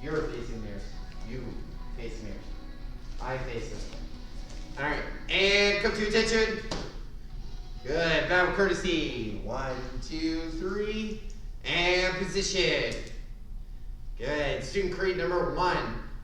You're facing mirrors. You face mirrors. I face this one. All right, and come to attention. Good, bow courtesy. 1, 2, 3, and position. Good, student creed number 1.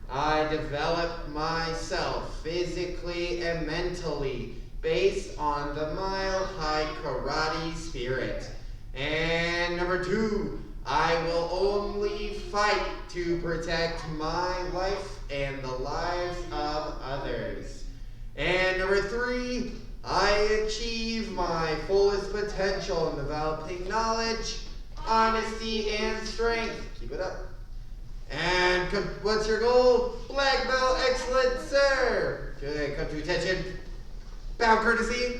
I develop myself physically and mentally based on the Mile High Karate spirit. And number 2, I will only fight to protect my life and the lives of others. And number 3, I achieve my fullest potential in developing knowledge, honesty, and strength. Keep it up. And what's your goal? Black belt, excellent, sir. Good, come to attention. Bow courtesy.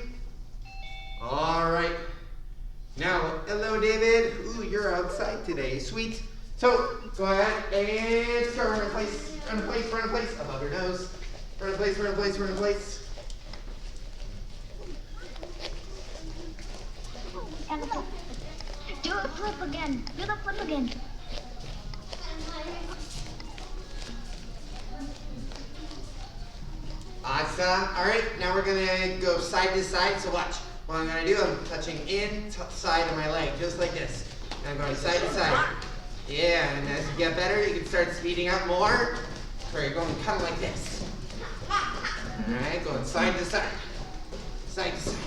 All right. Now, hello, David. Ooh, you're outside today. Sweet. So, go ahead and start run in place, run in place, run in place, above your nose. Run in place, run in place, run in place. And do a flip again. Do the flip again. Awesome. All right, now we're going to go side to side. So watch. What I'm going to do, I'm touching inside of my leg, just like this. And I'm going side to side. Yeah, and as you get better, you can start speeding up more. So you're going kind of like this. All right, going side to side. Side to side.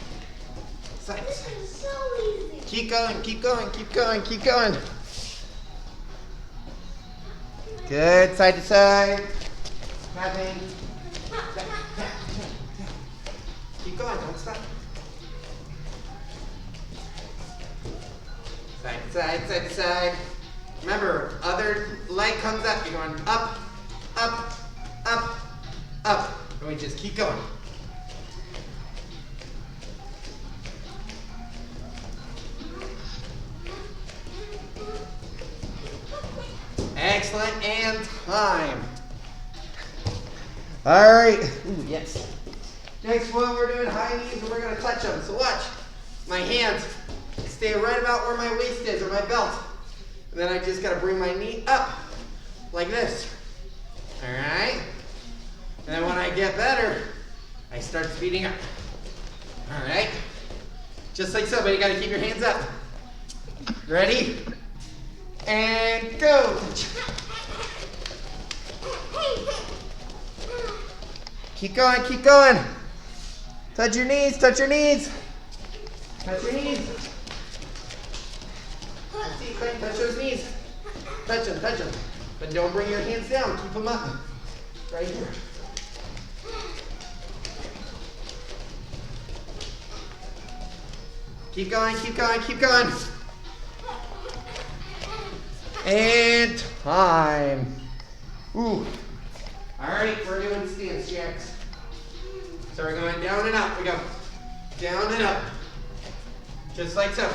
Side to side. This is so easy. Keep going, keep going, keep going, keep going. Good, side to side. Tapping. Keep going, don't stop. Side to side, side to side. Remember, other leg comes up. You're going up, up, up, up. And we just keep going. Excellent, and time. All right. Ooh, yes. Next one, we're doing high knees, and we're going to touch them. So watch. My hands stay right about where my waist is, or my belt. And then I just got to bring my knee up, like this. All right? And then when I get better, I start speeding up. All right? Just like so, but you got to keep your hands up. Ready? And go. Keep going, keep going. Touch your knees, touch your knees. Touch your knees. See, Clayton, touch those knees. Touch them. But don't bring your hands down, keep them up. Right here. Keep going, keep going, keep going. And time. Ooh. All right, we're doing stance jacks. So we're going down and up. We go down and up. Just like so.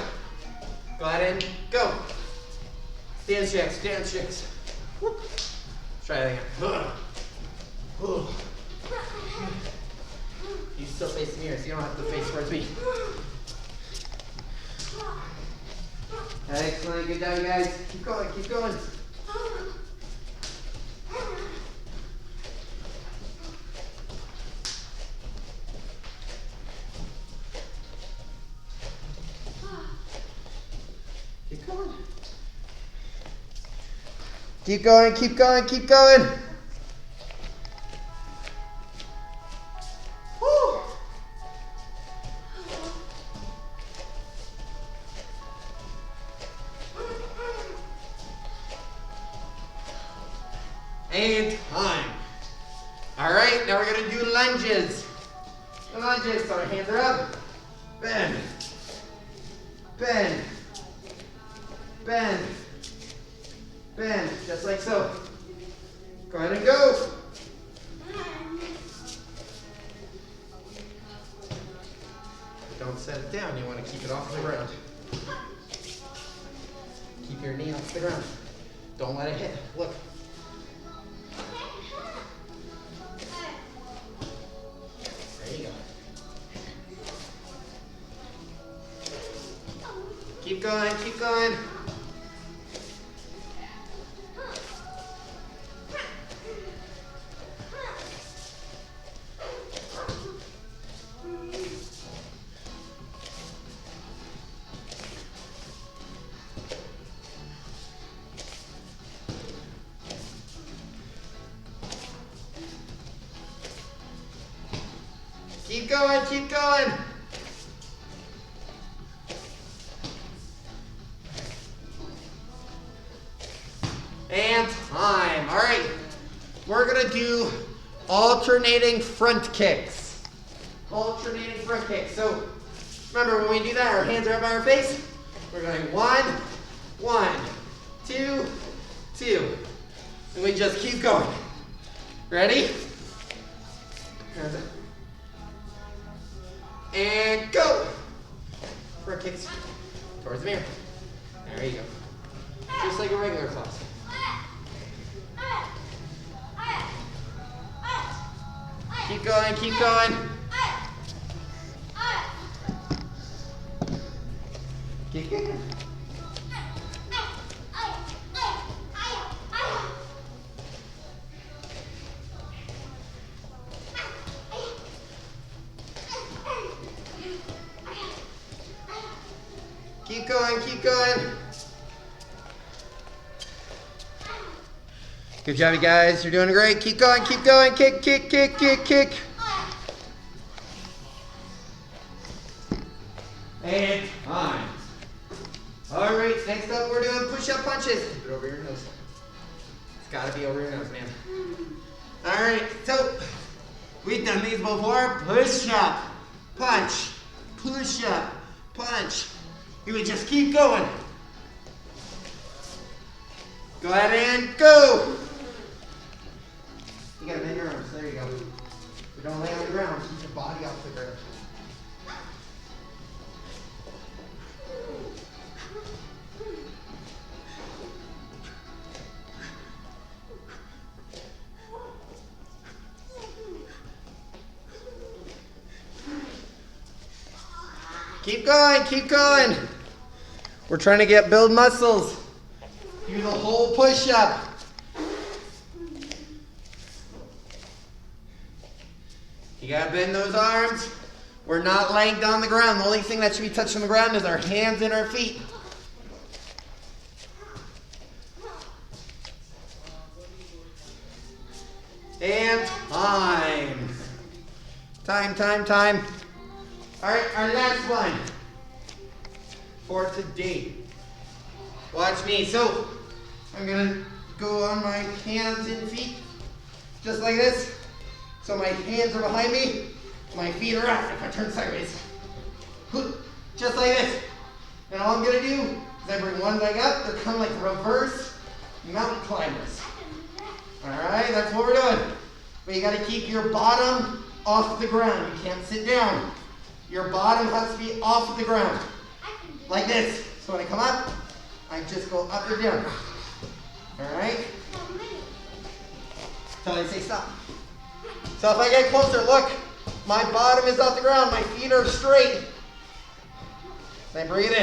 Go ahead and go. Stance jacks, stance jacks. Woo. Try that again. You still face the mirror, so you don't have to face towards me. Excellent, good job, guys. Keep going, keep going. Keep going. Keep going, keep going, keep going. Woo. And time. All right, now we're gonna do lunges. Lunges, so our hands are up. Bend. Bend. Bend. Bend, just like so. Go ahead and go. Don't set it down, you want to keep it off the ground. Keep your knee off the ground. Don't let it hit. Look. There you go. Keep going, keep going. going, keep going. And time. All right, we're gonna do alternating front kicks. Alternating front kicks. So remember when we do that, our hands are up by our face. We're going 1, 1, 2, 2. And we just keep going. Ready? And go. Front kicks towards the mirror. There you go. Just like a regular floss. Keep going, keep going. Keep going. Keep going, keep going. Good job, you guys. You're doing great. Keep going, keep going. Kick, kick, kick, kick, kick. And time. All right, next up we're doing push-up punches. Keep it over your nose. It's got to be over your nose, man. All right, so we've done these before. Push-up, punch, push-up, punch. You would just keep going. Go ahead and go. You gotta bend your arms. There you go. You don't lay on the ground. Keep your body off the ground. Keep going, keep going. We're trying to build muscles. Do the whole push-up. You gotta bend those arms. We're not laying down on the ground. The only thing that should be touching the ground is our hands and our feet. And time. Time, time, time. All right, our last one for today. Watch me. So I'm gonna go on my hands and feet, just like this. So my hands are behind me, my feet are up if I turn sideways. Just like this. And all I'm gonna do is I bring one leg up. They're kind of like reverse mountain climbers. All right, that's what we're doing. But you gotta keep your bottom off the ground. You can't sit down. Your bottom has to be off the ground, like this. So when I come up, I just go up or down. All right? Till I say stop. So if I get closer, look, my bottom is off the ground, my feet are straight. Then bring it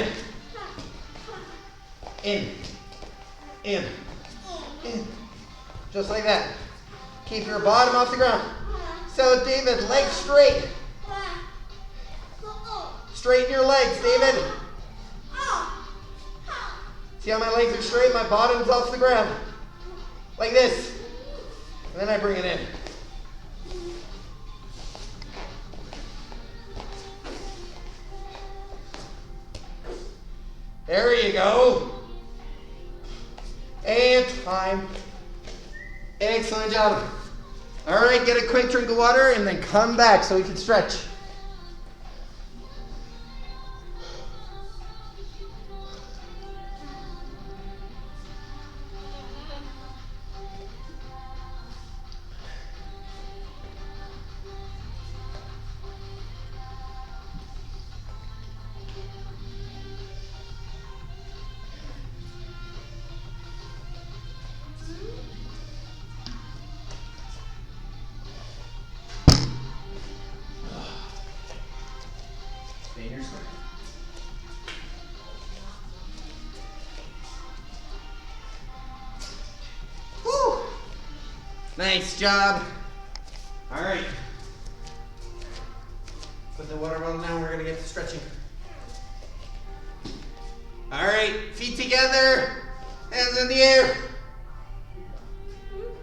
in. In. In. Just like that. Keep your bottom off the ground. So David, legs straight. Straighten your legs, David. See how my legs are straight? My bottom's off the ground. Like this. And then I bring it in. There you go. And time. Excellent job. All right, get a quick drink of water and then come back so we can stretch. Stay in your square. Woo! Nice job. All right. Put the water bottle down. We're going to get to stretching. All right. Feet together. Hands in the air.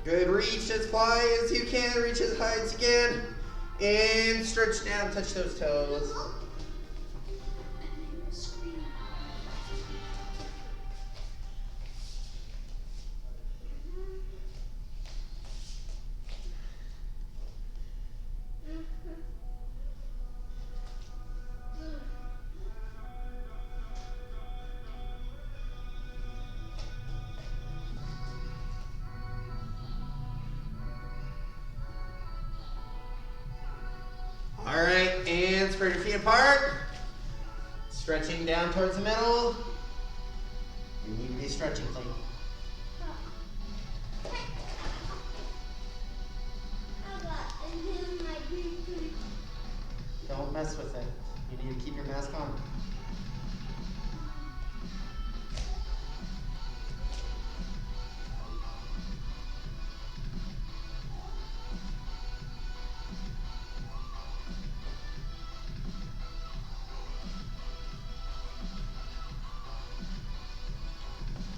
Good. Reach as high as you can. Reach as high as you can. And stretch down, touch those toes. All right, and spread your feet apart. Stretching down towards the middle. You need to be stretching clean. Don't mess with it. You need to keep your mask on.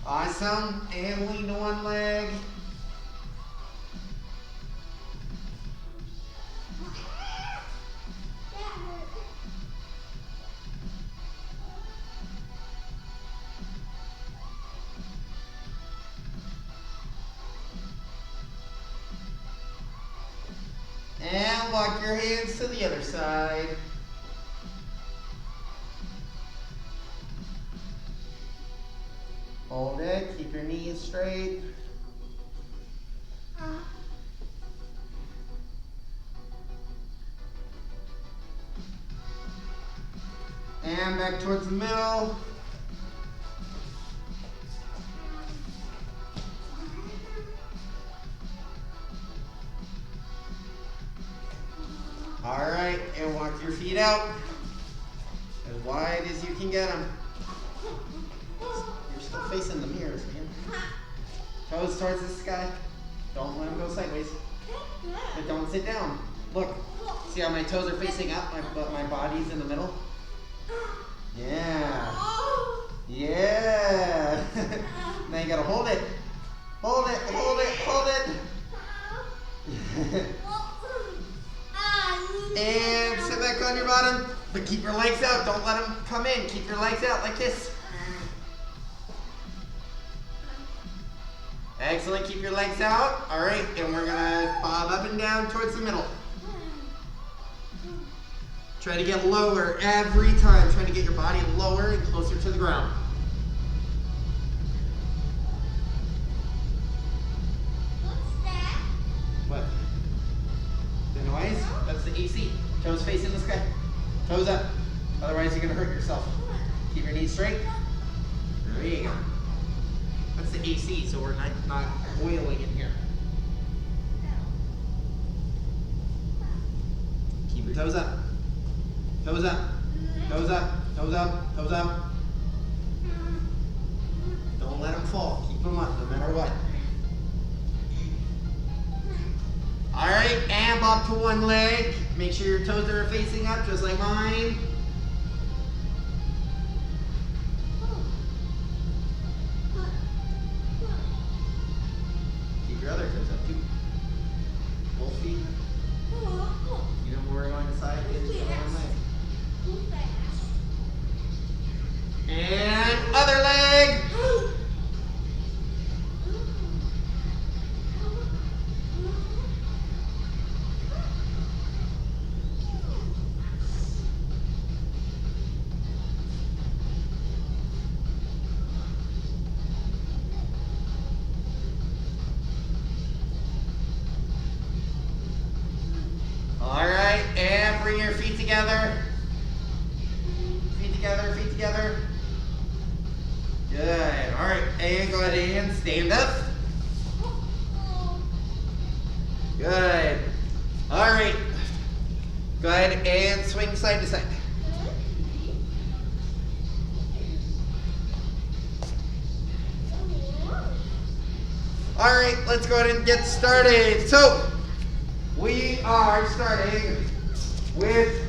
Awesome, and lean to one leg. And walk your hands to the other side. Hold it, keep your knees straight. And back towards the middle. All right, and walk your feet out as wide as you can get them. You're still facing the mirrors, man. Toes towards the sky. Don't let them go sideways. But don't sit down. Look, see how my toes are facing up, but my body's in the middle? Yeah. Yeah. Now you gotta hold it. Hold it, hold it, hold it. And sit back on your bottom, but keep your legs out. Don't let them come in. Keep your legs out like this. Excellent, keep your legs out. All right, and we're gonna bob up and down towards the middle. Try to get lower every time. Try to get your body lower and closer to the ground. What's that? What? The noise? That's the AC. Toes facing the sky. Toes up. Otherwise you're gonna hurt yourself. Keep your knees straight. There you go. That's the AC, so we're not boiling in here. Keep your toes up. Toes up. Toes up. Toes up. Toes up. Don't let them fall. Keep them up no matter what. All right, and bob to one leg. Make sure your toes are facing up just like mine. Keep your other toes up too. Both feet. You know where we're going to side is to one leg. And other leg. All right, and bring your feet together. Feet together, feet together. Good. All right, and go ahead and stand up. Good. All right. Go ahead and swing side to side. All right, let's go ahead and get started. So, we are starting with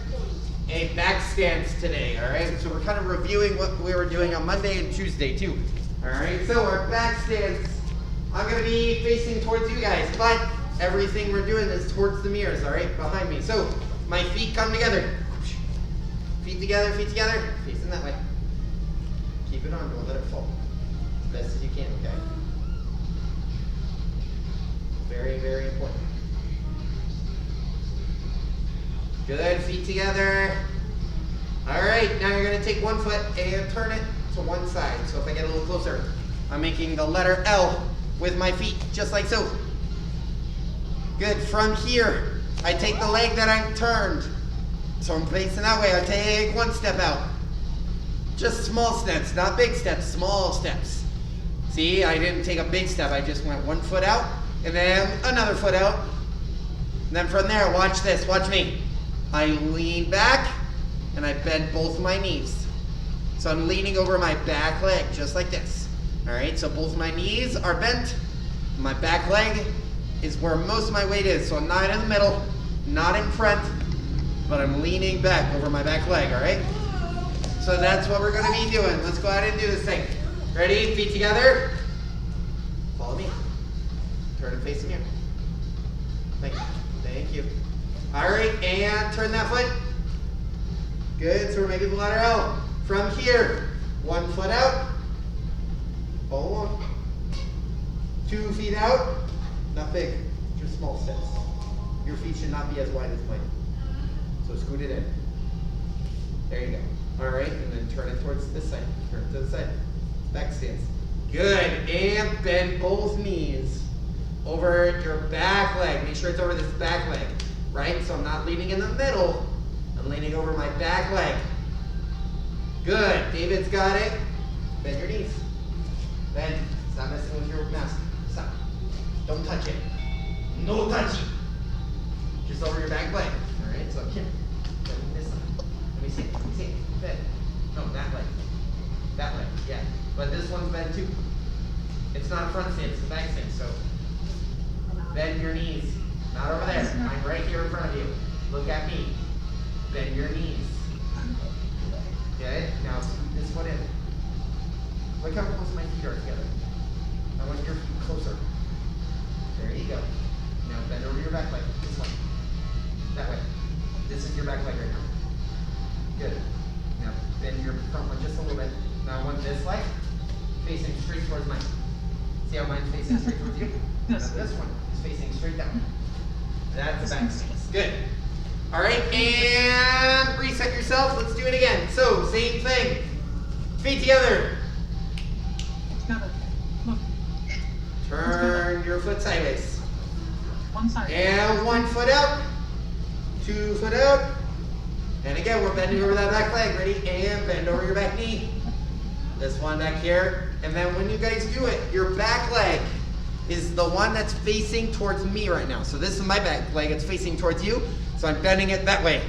a back stance today, all right? So we're kind of reviewing what we were doing on Monday and Tuesday too, all right? So our back stance, I'm gonna be facing towards you guys, but everything we're doing is towards the mirrors, all right, behind me. So my feet come together. Feet together, facing that way. Keep it on, don't let it fall. As best as you can, okay? Very, very important. Good, feet together. All right, now you're gonna take one foot and turn it to one side. So if I get a little closer, I'm making the letter L with my feet, just like so. Good, from here, I take the leg that I'm turned. So I'm facing that way, I take one step out. Just small steps, not big steps, small steps. See, I didn't take a big step, I just went one foot out, and then another foot out. And then from there, watch this, watch me. I lean back, and I bend both my knees. So I'm leaning over my back leg, just like this. All right, so both my knees are bent. My back leg is where most of my weight is. So I'm not in the middle, not in front, but I'm leaning back over my back leg, all right? So that's what we're gonna be doing. Let's go ahead and do this thing. Ready, feet together. Follow me. Turn and face the mirror. Thank you, thank you. All right, and turn that foot. Good, so we're making the letter L. From here, one foot out. Follow along. 2 feet out. Not big, just small steps. Your feet should not be as wide as mine. So scoot it in. There you go. All right, and then turn it towards this side. Turn it to the side. Back stance. Good, and bend both knees over your back leg. Make sure it's over this back leg, right? So I'm not leaning in the middle. I'm leaning over my back leg. Good, David's got it. Bend your knees. Bend, stop messing with your mask. Stop, don't touch it. No touchy. Just over your back leg. All right, so here, bend this side. Let me see, bend. No, that way, yeah. But this one's bent too. It's not a front stance, it's a back stance, so bend your knees. Not over there, I'm right here in front of you. Look at me. Bend your knees. Good, now scoot this foot in. Look how close my feet are together. I want your feet closer. There you go. Now bend over your back leg, this way. That way. This is your back leg right now. Good. Now bend your front one just a little bit. Now I want this leg facing straight towards mine. See how mine's facing straight towards you? Now this one is facing straight down. That's the back stance. Good. All right, and reset yourself. Let's do it again. So same thing. Feet together. Turn your foot sideways. One side. And 1 foot out. 2 foot out. And again, we're bending over that back leg. Ready? And bend over your back knee. This one back here. And then when you guys do it, your back leg is the one that's facing towards me right now. So this is my back leg. It's facing towards you. So I'm bending it that way.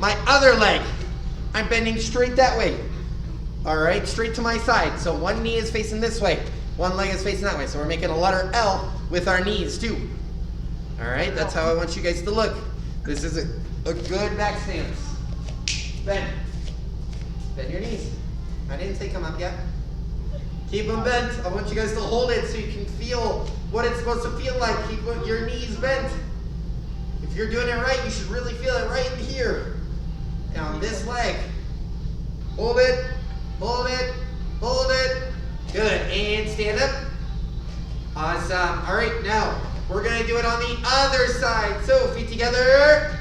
My other leg, I'm bending straight that way. All right, straight to my side. So one knee is facing this way. One leg is facing that way. So we're making a letter L with our knees too. All right, that's how I want you guys to look. This is a good back stance. Bend. Bend your knees. I didn't say come up yet. Keep them bent. I want you guys to hold it so you can feel what it's supposed to feel like. Keep your knees bent. If you're doing it right, you should really feel it right here. Now on this leg. Hold it, hold it, hold it. Good, and stand up. Awesome. All right, now we're gonna do it on the other side. So feet together.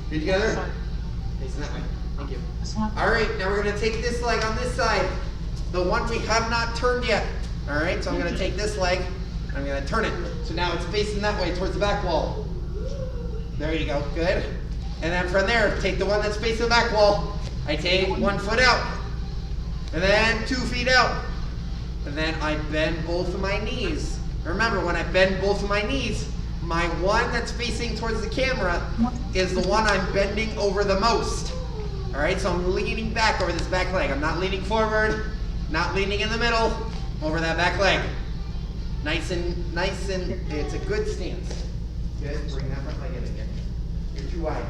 Feet together. Facing that way. Thank you. All right, now we're gonna take this leg on this side. The one we have not turned yet. All right, so I'm gonna take this leg, and I'm gonna turn it. So now it's facing that way towards the back wall. There you go, good. And then from there, take the one that's facing the back wall. I take 1 foot out, and then 2 feet out. And then I bend both of my knees. Remember, when I bend both of my knees, my one that's facing towards the camera is the one I'm bending over the most. All right, so I'm leaning back over this back leg. I'm not leaning forward, not leaning in the middle, over that back leg. Nice and, it's a good stance. Good, bring that front leg in again. You're too wide.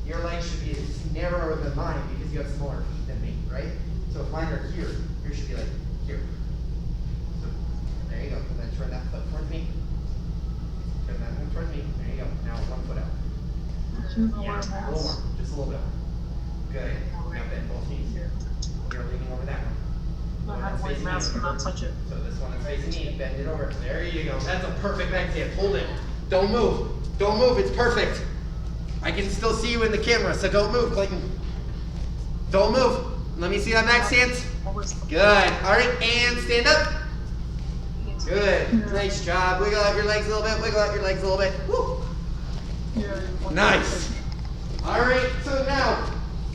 Your legs should be narrower than mine because you have smaller feet than me, right? So if mine are here, yours should be like here. So there you go, and then turn that foot towards me. Turn that one towards me. There you go. Now one foot out. Yeah, a little more. Just a little bit. Good. Now bend both knees. You're leaning over that one. So this one is facing me. Bend it over. There you go. That's a perfect back stand. Hold it. Don't move. Don't move. It's perfect. I can still see you in the camera, so don't move, Clayton. Don't move. Let me see that back stance. Good. All right, and stand up. Good. Nice job. Wiggle out your legs a little bit. Wiggle out your legs a little bit. Woo. Nice. All right, so now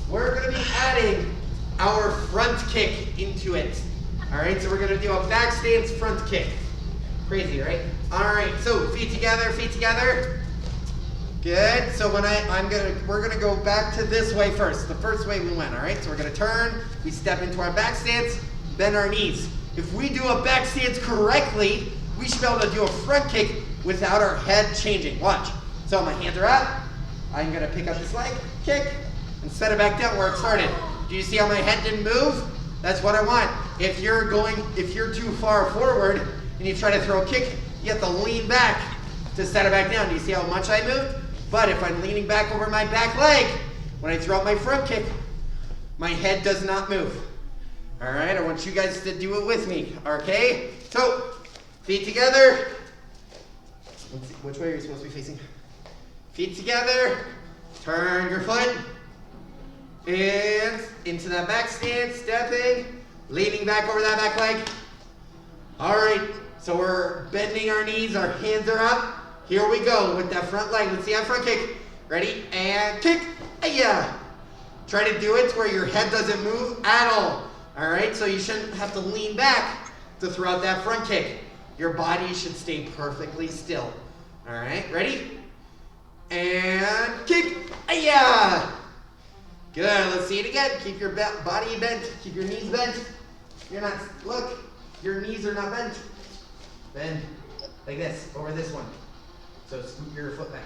we're going to be adding our front kick into it. All right, so we're going to do a back stance front kick. Crazy, right? All right, so feet together, feet together. Good. So when we're gonna go back to this way first. The first way we went. All right. So we're gonna turn. We step into our back stance. Bend our knees. If we do a back stance correctly, we should be able to do a front kick without our head changing. Watch. So my hands are up. I'm gonna pick up this leg, kick, and set it back down where it started. Do you see how my head didn't move? That's what I want. If you're too far forward and you try to throw a kick, you have to lean back to set it back down. Do you see how much I moved? But if I'm leaning back over my back leg, when I throw out my front kick, my head does not move. All right, I want you guys to do it with me, okay? So, feet together. Let's see, which way are you supposed to be facing? Feet together, turn your foot, and into that back stance, stepping, leaning back over that back leg. All right, so we're bending our knees, our hands are up. Here we go with that front leg. Let's see that front kick. Ready? And kick. Yeah. Try to do it to where your head doesn't move at all. All right? So you shouldn't have to lean back to throw out that front kick. Your body should stay perfectly still. All right? Ready? And kick. Yeah. Good. Let's see it again. Keep your body bent. Keep your knees bent. Look, your knees are not bent. Bend like this, over this one. So scoot your foot back.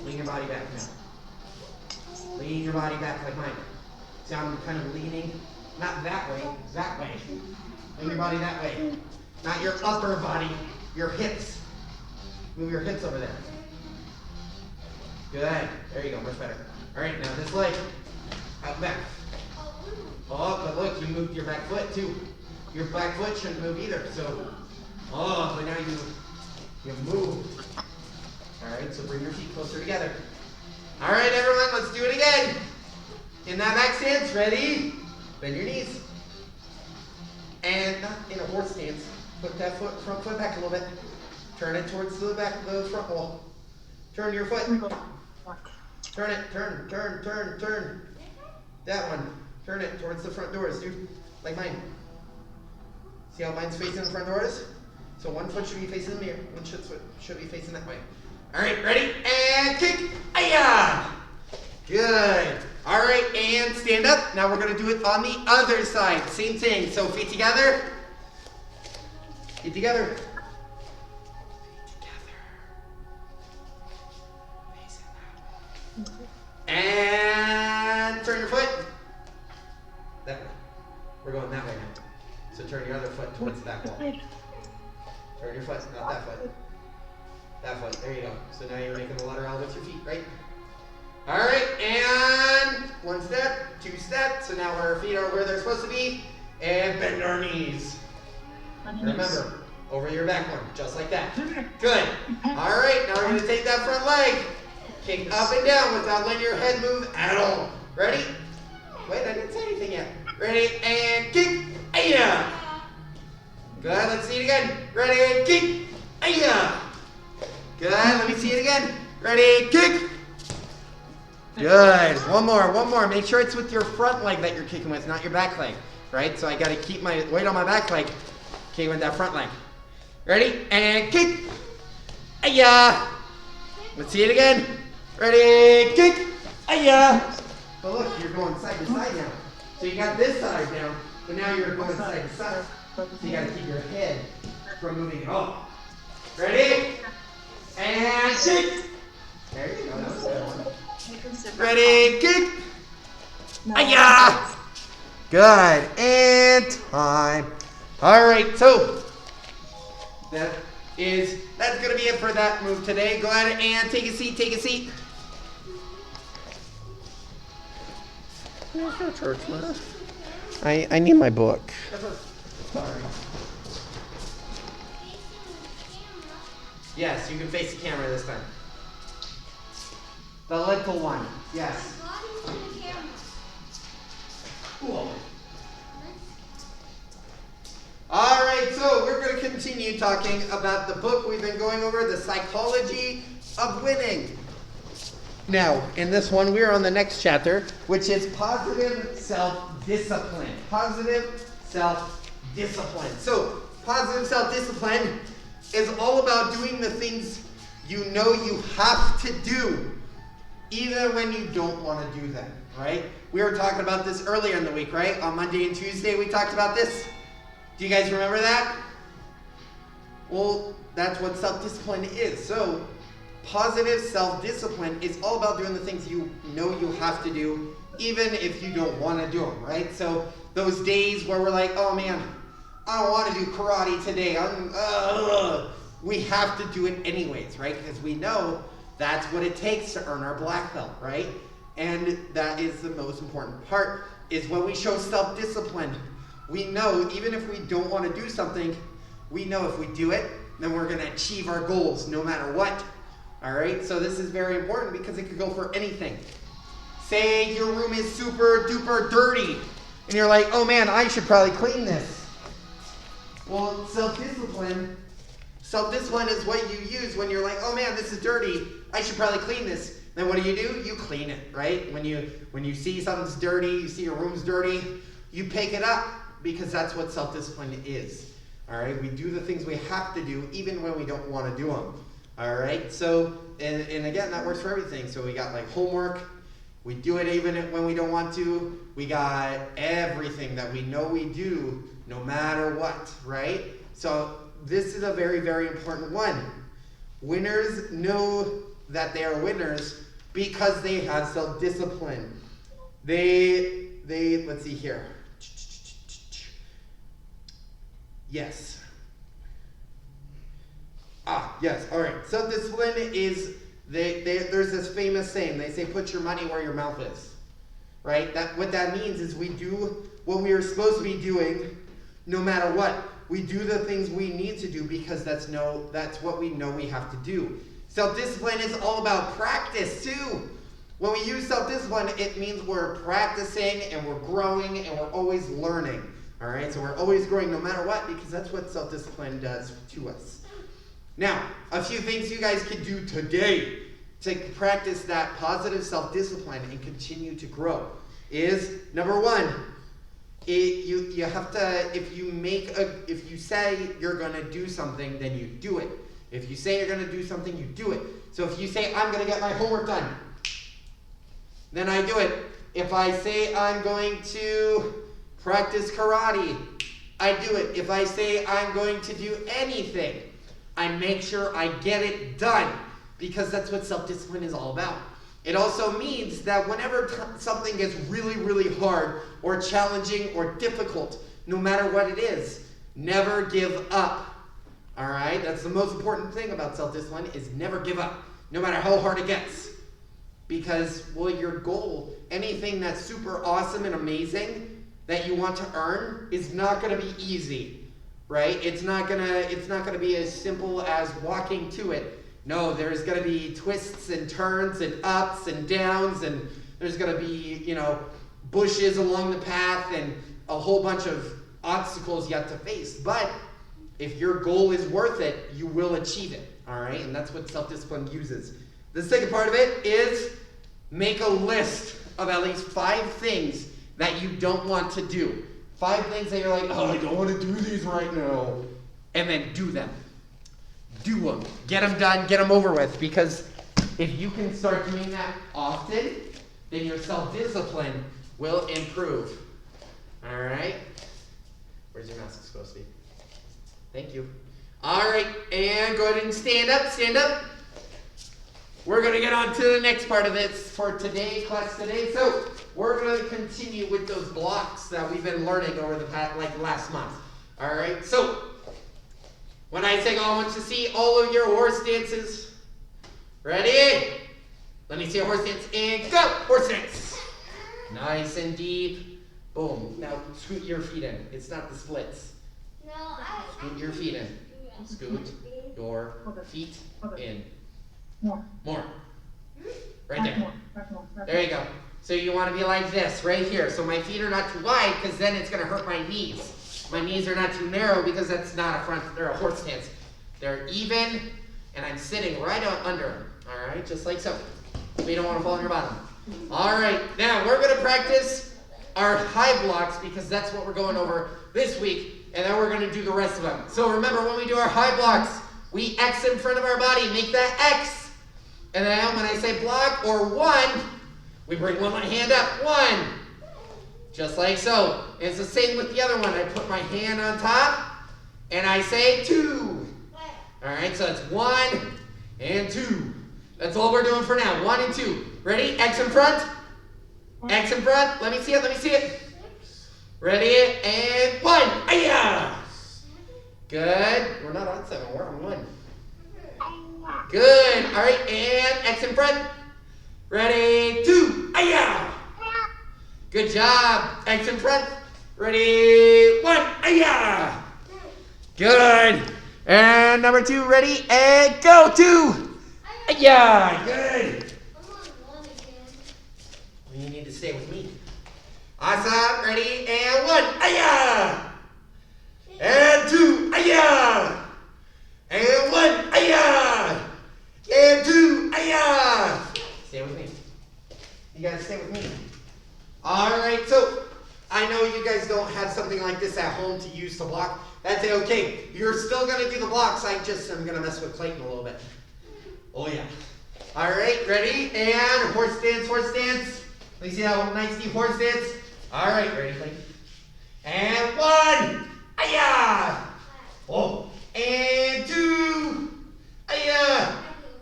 Lean your body back now. Lean your body back like mine. See how I'm kind of leaning? Not that way, that way. Lean your body that way. Not your upper body, your hips. Move your hips over there. Good. There you go, much better. All right, now this leg. Out back. Oh, but look, you moved your back foot too. Your back foot shouldn't move either. So, but now you moved. All right, so bring your feet closer together. All right, everyone, let's do it again. In that back stance, ready? Bend your knees. And not in a horse stance. Put that front foot back a little bit. Turn it towards the front wall. Turn your foot. Turn it, turn. That one. Turn it towards the front doors, dude. Like mine. See how mine's facing the front doors? So one foot should be facing the mirror. One foot should be facing that way. All right, ready? And kick. Ayah! Good. All right, and stand up. Now we're going to do it on the other side. Same thing. So feet together. Feet together. Feet together. Facing that way. And turn your foot. That way. We're going that way now. So turn your other foot towards that wall. Turn your foot, not that foot. That foot, there you go. So now you're making the letter L with your feet, right? All right, and one step, two steps. So now our feet are where they're supposed to be. And bend our knees. Remember, over your back one, just like that. Good. All right, now we're going to take that front leg. Kick up and down without letting your head move at all. Ready? Wait, I didn't say anything yet. Ready, and kick. Ayah. Good, let's see it again. Ready, kick. Ayah. Good, let me see it again. Ready, kick. Good, one more. Make sure it's with your front leg that you're kicking with, not your back leg. Right, so I gotta keep my weight on my back leg. Kicking with that front leg. Ready, and kick. Ayah. Let's see it again. Ready, kick. Ayah. But look, you're going side to side now. So you got this side down, but now you're going side to side. So you gotta keep your head from moving at all. Ready? And kick! There you go, that was a good one. Ready, kick! Ayah! Good, and time. All right, so that is that's going to be it for that move today. Go ahead and take a seat, take a seat. There's no church, man. I need my book. Sorry. Yes, you can face the camera this time. The little one. Yes. Cool. All right, so we're going to continue talking about the book we've been going over, The Psychology of Winning. Now, in this one, we're on the next chapter, which is positive self-discipline. Positive self-discipline. So, positive self-discipline is all about doing the things you know you have to do, even when you don't want to do them, right? We were talking about this earlier in the week, right? On Monday and Tuesday, we talked about this. Do you guys remember that? Well, that's what self-discipline is. So, positive self-discipline is all about doing the things you know you have to do, even if you don't want to do them, right? So, those days where we're like, oh man, I don't want to do karate today. We have to do it anyways, right? Because we know that's what it takes to earn our black belt, right? And that is the most important part, is when we show self-discipline. We know, even if we don't want to do something, we know if we do it, then we're going to achieve our goals no matter what. All right? So this is very important because it could go for anything. Say your room is super duper dirty, and you're like, oh man, I should probably clean this. Well, self-discipline is what you use when you're like, oh man, this is dirty. I should probably clean this. Then what do? You clean it, right? When you see something's dirty, you see your room's dirty, you pick it up because that's what self-discipline is. All right? We do the things we have to do even when we don't want to do them. All right? So, and again, that works for everything. So we got like homework. We do it even when we don't want to. We got everything that we know we do no matter what, right? So this is a very, very important one. Winners know that they are winners because they have self-discipline. They let's see here. Yes. Yes, all right. Self-discipline is, there's this famous saying. They say, put your money where your mouth is, right? What that means is we do what we are supposed to be doing no matter what. We do the things we need to do because that's what we know we have to do. Self-discipline is all about practice too. When we use self-discipline, it means we're practicing and we're growing and we're always learning. All right, so we're always growing no matter what because that's what self-discipline does to us. Now, a few things you guys can do today to practice that positive self-discipline and continue to grow is, number one, you have to, if you say you're going to do something, then you do it. If you say you're going to do something, you do it. So if you say, I'm going to get my homework done, then I do it. If I say I'm going to practice karate, I do it. If I say I'm going to do anything, I make sure I get it done because that's what self-discipline is all about. It also means that whenever something gets really, really hard or challenging or difficult, no matter what it is, never give up. All right? That's the most important thing about self-discipline is never give up, no matter how hard it gets. Because, well, your goal, anything that's super awesome and amazing that you want to earn is not going to be easy, right? It's not gonna be as simple as walking to it. No, there's going to be twists and turns and ups and downs, and there's going to be, bushes along the path and a whole bunch of obstacles you have to face. But if your goal is worth it, you will achieve it, all right? And that's what self-discipline uses. The second part of it is make a list of at least 5 things that you don't want to do. 5 things that you're like, oh, I don't want to do these right now. And then do them. Do them. Get them done. Get them over with. Because if you can start doing that often, then your self-discipline will improve. All right? Where's your mask supposed to be? Thank you. All right. And go ahead and stand up. Stand up. We're going to get on to the next part of this for today, class today. So we're going to continue with those blocks that we've been learning over the past, last month. All right. So When I say go, I want you to see all of your horse dances. Ready? Let me see a horse dance and go! Horse dance. Nice and deep. Boom. Now scoot your feet in. It's not the splits. No, Scoot your feet in. Scoot your feet in. More. Right there. There you go. So you want to be like this, right here. So my feet are not too wide because then it's going to hurt my knees. My knees are not too narrow because that's not a front, they're a horse stance. They're even, and I'm sitting right under them. All right, just like so. We don't want to fall on your bottom. All right, now we're going to practice our high blocks because that's what we're going over this week, and then we're going to do the rest of them. So remember, when we do our high blocks, we X in front of our body, make that X. And then when I say block or one, we bring one hand up, one. Just like so. And it's the same with the other one. I put my hand on top, and I say two. All right, so it's 1 and 2. That's all we're doing for now, 1 and 2. Ready? X in front. X in front. Let me see it, let me see it. Ready? And 1. Aya! Good. We're not on 7, we're on 1. Good. All right, and X in front. Ready? 2. Aya! Good job. X in front. Ready? 1. Aya! Good. And number 2, ready? And go. 2. Aya! Good. Well, you need to stay with me. Awesome. Ready? And 1. Aya! And 2. Aya! And 1. Aya! And 2. Aya! Stay with me. You guys stay with me. All right, so I know you guys don't have something like this at home to use to block. That's okay. You're still going to do the blocks. I'm going to mess with Clayton a little bit. Oh, yeah. All right, ready? And horse dance, horse dance. Let me see how nice deep horse dance. All right, ready, Clayton? And 1. Aya! Oh. And 2. Aya!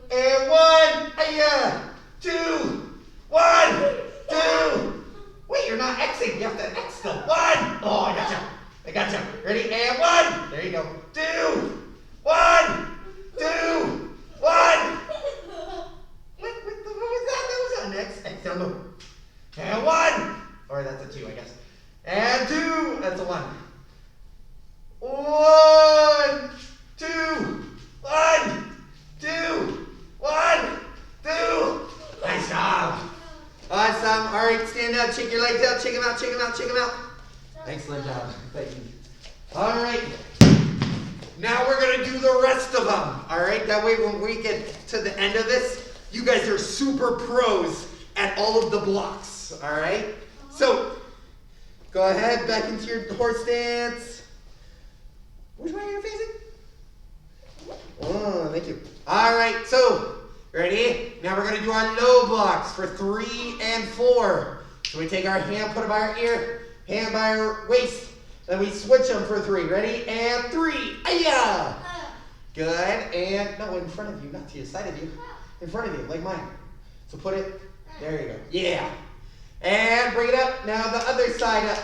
And 1. Aya! 2. 1. 2. Wait, you're not Xing. You have to X still. 1. Oh, I gotcha. I gotcha. Ready? And 1. There you go. 2. 1. 2. 1. What was that? That was an X. X down low. And 1. Or that's a 2, I guess. And 2. That's a 1. 1. 2. 1. 2. 1. 2. Nice job. Awesome. All right, stand up, shake your legs out, check them out, check them out, check them out. Excellent job. Thank you. All right. Now we're going to do the rest of them. All right, that way when we get to the end of this, you guys are super pros at all of the blocks. All right? So, go ahead, back into your horse dance. Which way are you facing? Oh, thank you. All right, so ready? Now we're going to do our low blocks for 3 and 4. So we take our hand, put it by our ear, hand by our waist. Then we switch them for 3. Ready? And 3. Aya! Good. And no, in front of you, not to the side of you. In front of you, like mine. So put it, there you go. Yeah. And bring it up. Now the other side up.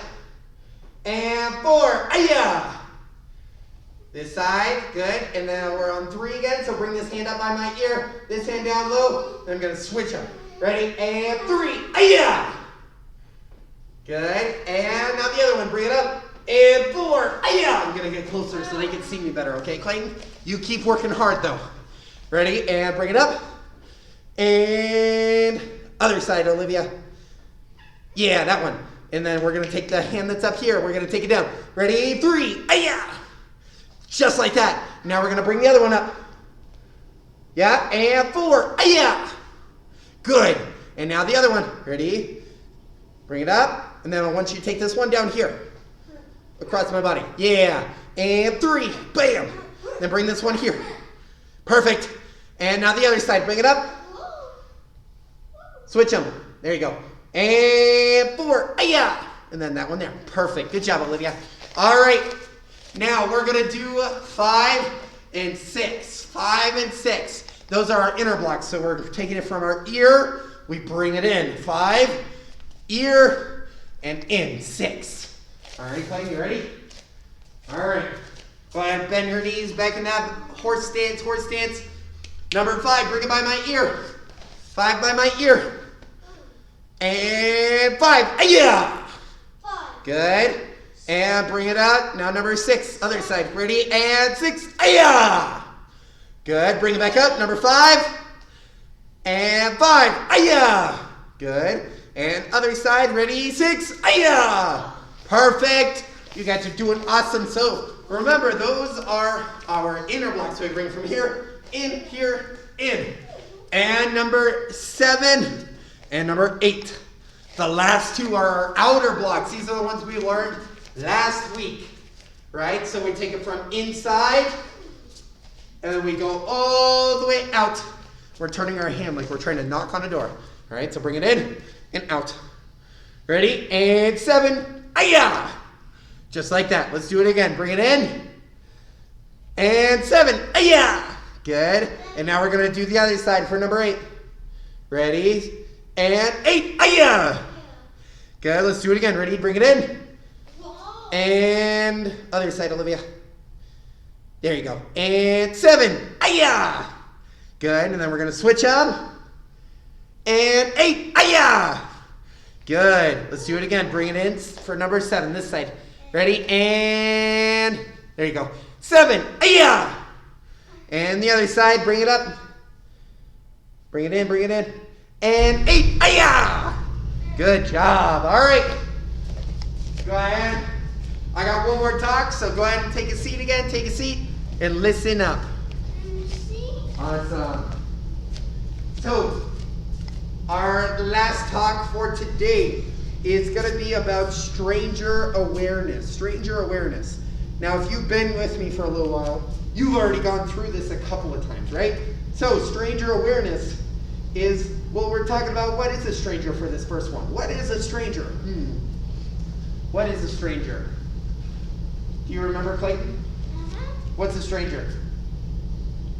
And 4. Aya! This side, good. And then we're on 3 again. So bring this hand up by my ear. This hand down low. Then I'm going to switch them. Ready? And 3. Aya! Good. And now the other one. Bring it up. And 4. Aya! I'm going to get closer so they can see me better. Okay, Clayton? You keep working hard, though. Ready? And bring it up. And other side, Olivia. Yeah, that one. And then we're going to take the hand that's up here. We're going to take it down. Ready? 3. Aya! Just like that. Now we're going to bring the other one up. Yeah, and 4. Aya! Good. And now the other one. Ready? Bring it up. And then I want you to take this one down here. Across my body. Yeah. And 3. Bam. Then bring this one here. Perfect. And now the other side. Bring it up. Switch them. There you go. And 4. Aya! And then that one there. Perfect. Good job, Olivia. All right. Now we're going to do 5 and 6. 5 and 6. Those are our inner blocks. So we're taking it from our ear. We bring it in. 5, ear, and in. 6. All right, Clayton, you ready? All right. Go ahead, bend your knees, back in that horse stance, horse stance. Number 5, bring it by my ear. 5 by my ear. And 5, yeah. Good. And bring it out. Now number 6, other side. Ready? And 6, yeah. Good. Bring it back up. Number 5. And 5, yeah. Good. And other side. Ready? 6, yeah. Perfect. You guys are doing awesome. So remember, those are our inner blocks. So we bring from here, in, in. And number 7 and number 8. The last 2 are our outer blocks. These are the ones we learned last week, right? So we take it from inside, and then we go all the way out. We're turning our hand like we're trying to knock on a door. All right, so bring it in and out. Ready? And 7, yeah. Just like that. Let's do it again. Bring it in. And 7, yeah. Good. And now we're going to do the other side for number 8. Ready? And 8, yeah. Good. Let's do it again. Ready? Bring it in. And other side, Olivia. There you go. And 7, yeah. Good. And then we're going to switch up. And 8, yeah. Good. Let's do it again. Bring it in for number 7, this side. Ready? And there you go. 7, yeah. And the other side, bring it up. Bring it in, bring it in. And 8, yeah. Good job. All right. Go ahead. I got one more talk, so go ahead and take a seat again. Take a seat and listen up. Awesome. So, our last talk for today is going to be about stranger awareness. Stranger awareness. Now, if you've been with me for a little while, you've already gone through this a couple of times, right? So, stranger awareness is what we're talking about. What is a stranger for this first one? What is a stranger? What is a stranger? Do you remember, Clayton? What's a stranger?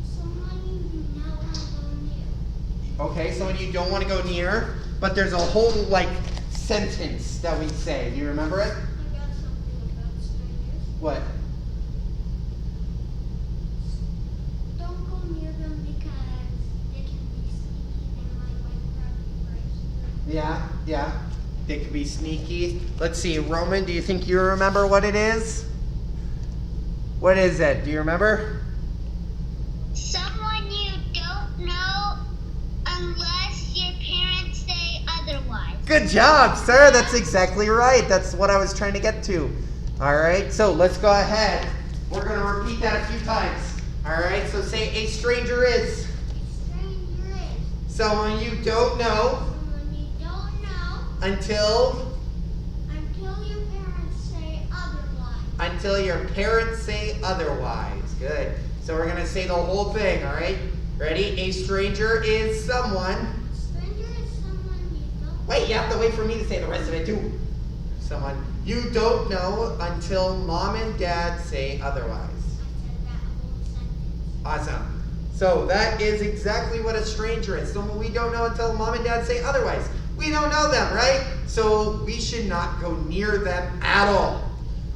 Someone you don't want to go near. Okay, someone you don't want to go near, but there's a whole, sentence that we say. Do you remember it? I got something about strangers. What? Don't go near them because they can be sneaky. They might grab your bracelet. Yeah. They could be sneaky. Let's see, Roman, do you think you remember what it is? What is it? Do you remember? Someone you don't know unless your parents say otherwise. Good job, sir. That's exactly right. That's what I was trying to get to. All right, so let's go ahead. We're going to repeat that a few times. All right, so say a stranger is. A stranger is Someone you don't know someone you don't know until your parents say otherwise. until your parents say otherwise. Good. So we're going to say the whole thing, all right? Ready? A stranger is someone. A stranger is someone you don't. Wait, you have to wait for me to say the rest of it too. Someone you don't know until mom and dad say otherwise. I said that whole sentence. Awesome. So that is exactly what a stranger is. Someone we don't know until mom and dad say otherwise. We don't know them, right? So we should not go near them at all.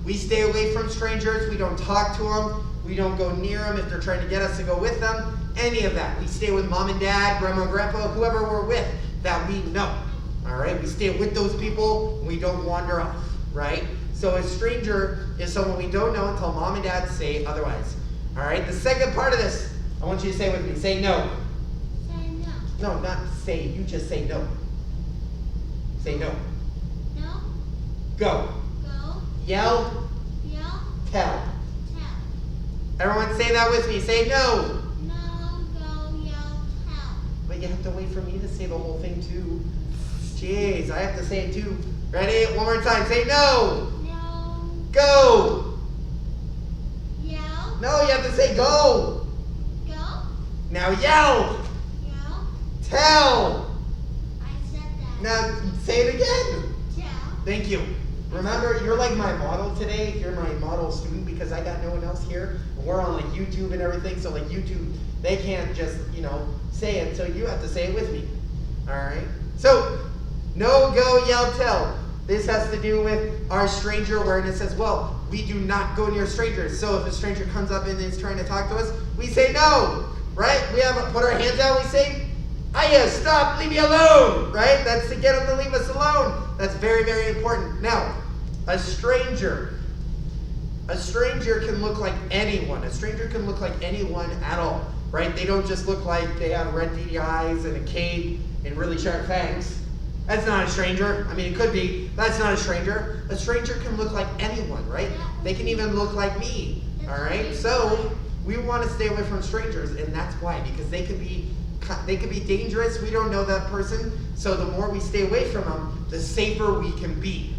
We stay away from strangers. We don't talk to them. We don't go near them if they're trying to get us to go with them. Any of that. We stay with mom and dad, grandma and grandpa, whoever we're with that we know. All right? We stay with those people. We don't wander off, right? So a stranger is someone we don't know until mom and dad say otherwise. All right? The second part of this, I want you to say with me. Say no. Say no. No, not say. You just say no. Say no. No. Go. Go. Yell. Yell. Tell. Tell. Everyone say that with me. Say no. No. Go. Yell. Tell. But you have to wait for me to say the whole thing too. Jeez, I have to say it too. Ready? One more time. Say no. No. Go. Yell. No, you have to say go. Go. Now yell. Yell. Tell. I said that. Now say it again. Tell. Thank you. Remember, you're like my model today. You're my model student because I got no one else here. We're on YouTube and everything. So YouTube, they can't just, say it. So you have to say it with me. All right? So, no, go, yell, tell. This has to do with our stranger awareness as well. We do not go near strangers. So if a stranger comes up and is trying to talk to us, we say no, right? We have put our hands out, we say, "Aya, stop, leave me alone," right? That's to get them to leave us alone. That's very, very important. Now, a stranger can look like anyone. A stranger can look like anyone at all, right? They don't just look like they have red beady eyes and a cape and really sharp fangs. That's not a stranger. I mean, it could be. That's not a stranger. A stranger can look like anyone, right? They can even look like me, all right? So we want to stay away from strangers, and that's why, because they could be dangerous. We don't know that person, so the more we stay away from them, the safer we can be,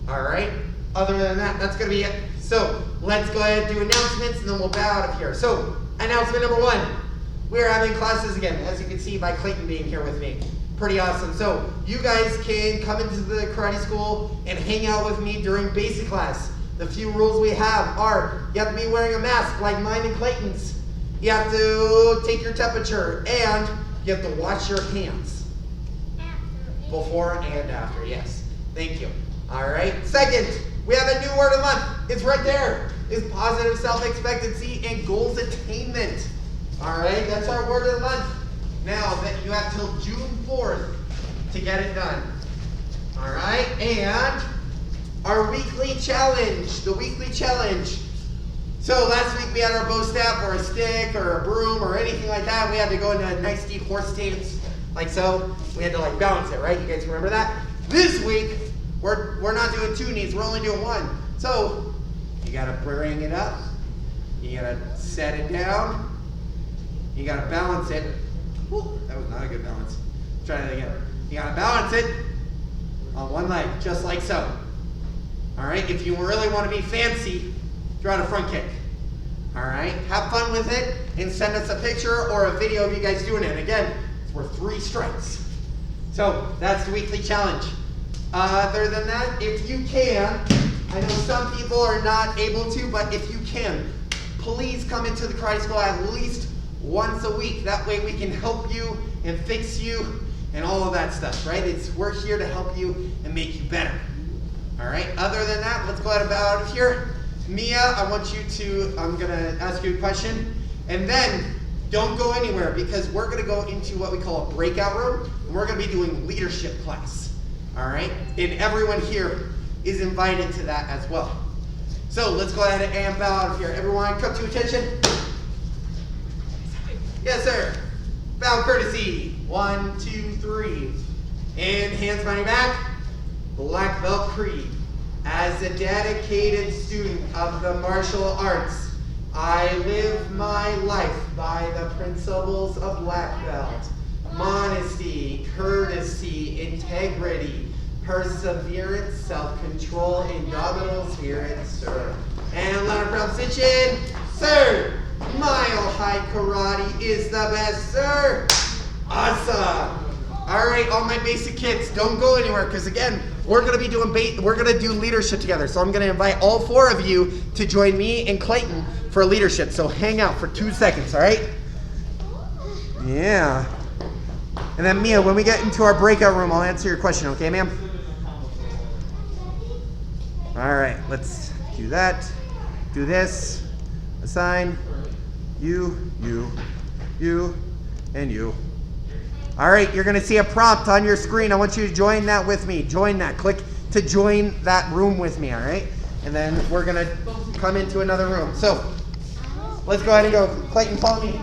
all right? Other than that, that's going to be it. So let's go ahead and do announcements, and then we'll bow out of here. So announcement number 1, we are having classes again, as you can see by Clayton being here with me. Pretty awesome. So you guys can come into the karate school and hang out with me during basic class. The few rules we have are you have to be wearing a mask like mine and Clayton's. You have to take your temperature, and you have to wash your hands. Before and after, yes. Thank you. All right. Second, we have a new word of the month. It's right there. It's positive self-expectancy and goals attainment. All right. That's our word of the month. Now that you have till June 4th to get it done. All right. And our weekly challenge, the weekly challenge. So last week we had our bow staff or a stick or a broom or anything like that. We had to go into a nice deep horse stance, like so. We had to like balance it, right? You guys remember that? This week, we're not doing 2 knees, we're only doing 1. So you gotta bring it up, you gotta set it down, you gotta balance it. Whew, that was not a good balance. Try that again. You gotta balance it on 1 leg, just like so. All right, if you really wanna be fancy, draw a front kick. All right, have fun with it and send us a picture or a video of you guys doing it. Again, it's worth 3 strikes. So that's the weekly challenge. Other than that, if you can, I know some people are not able to, but if you can, please come into the karate school at least once a week. That way we can help you and fix you and all of that stuff, right? We're here to help you and make you better. All right, other than that, let's go ahead and bow out of here. Mia, I'm gonna ask you a question, and then don't go anywhere because we're gonna go into what we call a breakout room, and we're gonna be doing leadership class, all right? And everyone here is invited to that as well. So let's go ahead and bow out of here. Everyone, come to attention. Yes, sir. Bow courtesy. 1, 2, 3. And hands behind your back. Black belt creed. As a dedicated student of the martial arts, I live my life by the principles of black belt. Modesty, courtesy, integrity, perseverance, self-control, indomitable spirit, sir. And let our proud position, sir. Mile high karate is the best, sir. Awesome. All right, all my basic kids, don't go anywhere because again, we're gonna do leadership together. So I'm gonna invite all 4 of you to join me and Clayton for leadership. So hang out for 2 seconds, all right? Yeah. And then Mia, when we get into our breakout room, I'll answer your question, okay, ma'am? All right, let's do that. Do this. Assign. You, and you. All right, you're gonna see a prompt on your screen. I want you to join that with me. Join that. Click to join that room with me, all right? And then we're gonna come into another room. So let's go ahead and go. Clayton, follow me.